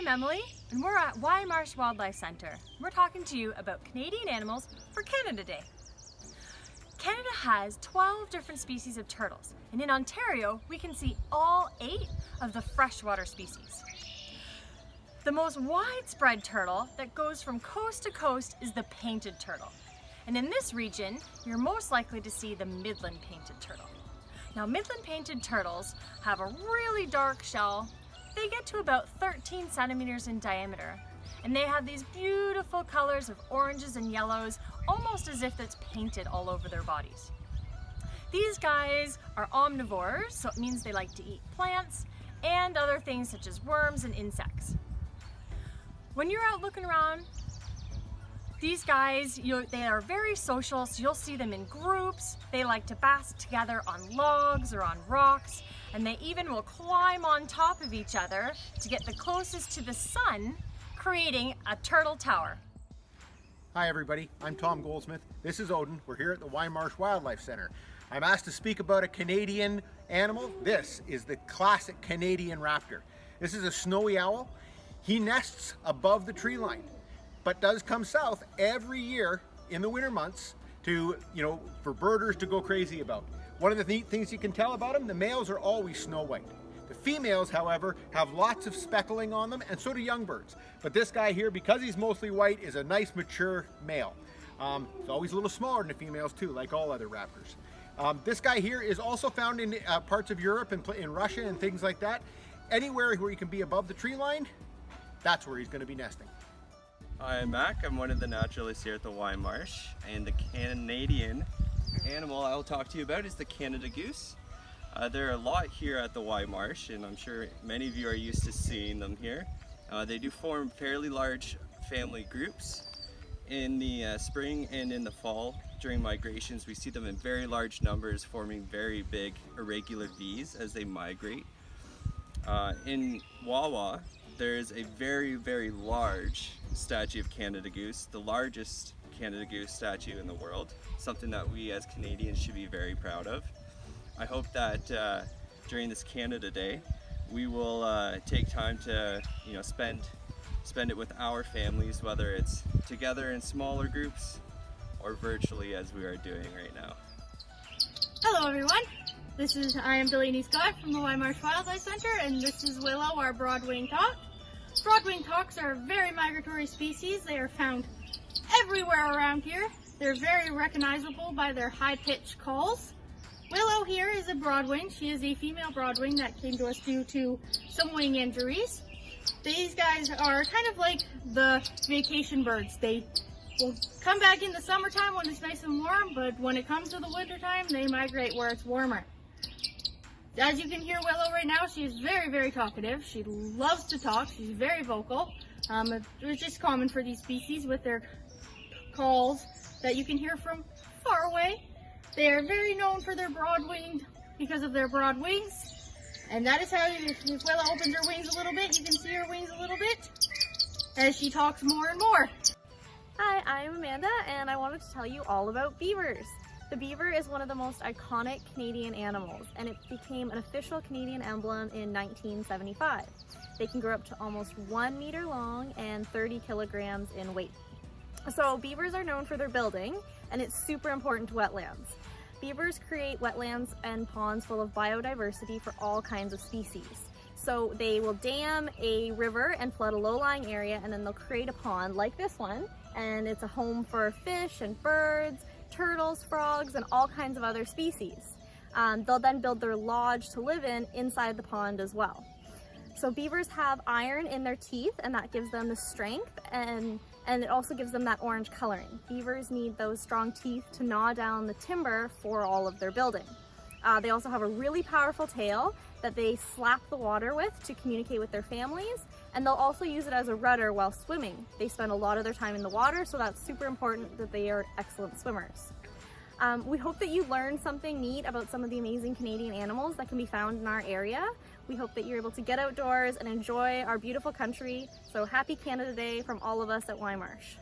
I'm Emily, and we're at Wye Marsh Wildlife Centre. We're talking to you about Canadian animals for Canada Day. Canada has 12 different species of turtles, and in Ontario, we can see all 8 of the freshwater species. The most widespread turtle that goes from coast to coast is the painted turtle. And in this region, you're most likely to see the Midland painted turtle. Now, Midland painted turtles have a really dark shell. They get to about 13 centimeters in diameter, and they have these beautiful colors of oranges and yellows, almost as if it's painted all over their bodies. These guys are omnivores, so it means they like to eat plants and other things such as worms and insects. When you're out looking around, these guys, they are very social, so you'll see them in groups. They like to bask together on logs or on rocks, and they even will climb on top of each other to get the closest to the sun, creating a turtle tower. Hi everybody, I'm Tom Goldsmith. This is Odin. We're here at the Wye Marsh Wildlife Centre. I'm asked to speak about a Canadian animal. This is the classic Canadian raptor. This is a snowy owl. He nests above the tree line, but does come south every year in the winter months to, for birders to go crazy about. One of the neat things you can tell about them, the males are always snow white. The females, however, have lots of speckling on them, and so do young birds. But this guy here, because he's mostly white, is a nice mature male. He's always a little smaller than the females too, like all other raptors. This guy here is also found in parts of Europe and in Russia and things like that. Anywhere where he can be above the tree line, that's where he's going to be nesting. Hi, I'm Mac. I'm one of the naturalists here at the Wye Marsh, and the Canadian animal I'll talk to you about is the Canada goose. There are a lot here at the Wye Marsh, and I'm sure many of you are used to seeing them here. They do form fairly large family groups. In the spring and in the fall, during migrations, we see them in very large numbers, forming very big irregular V's as they migrate. In Wawa, there's a very, very large statue of Canada Goose, the largest Canada Goose statue in the world, something that we as Canadians should be very proud of. I hope that during this Canada Day, we will take time to spend it with our families, whether it's together in smaller groups or virtually as we are doing right now. Hello everyone, I am Delaney Scott from the Wye Marsh Wildlife Centre, and this is Willow, our Broad-Winged Hawk. Broad-Winged Hawks are a very migratory species. They are found everywhere around here. They're very recognizable by their high-pitched calls. Willow here is a broadwing. She is a female broadwing that came to us due to some wing injuries. These guys are kind of like the vacation birds. They will come back in the summertime when it's nice and warm, but when it comes to the wintertime, they migrate where it's warmer. As you can hear Willow right now, she is very, very talkative. She loves to talk. She's very vocal. It's just common for these species with their calls that you can hear from far away. They are very known for their broad-winged because of their broad wings. And that is how, if Willow opens her wings a little bit, you can see her wings a little bit as she talks more and more. Hi, I'm Amanda, and I wanted to tell you all about beavers. The beaver is one of the most iconic Canadian animals, and it became an official Canadian emblem in 1975. They can grow up to almost 1 meter long and 30 kilograms in weight. So beavers are known for their building, and it's super important to wetlands. Beavers create wetlands and ponds full of biodiversity for all kinds of species. So they will dam a river and flood a low-lying area, and then they'll create a pond like this one, and it's a home for fish and birds, turtles, frogs, and all kinds of other species. They'll then build their lodge to live in inside the pond as well. So beavers have iron in their teeth, and that gives them the strength, and it also gives them that orange coloring. Beavers need those strong teeth to gnaw down the timber for all of their building. They also have a really powerful tail that they slap the water with to communicate with their families, and they'll also use it as a rudder while swimming. They spend a lot of their time in the water, so that's super important that they are excellent swimmers. We hope that you learned something neat about some of the amazing Canadian animals that can be found in our area. We hope that you're able to get outdoors and enjoy our beautiful country. So happy Canada Day from all of us at Wye Marsh.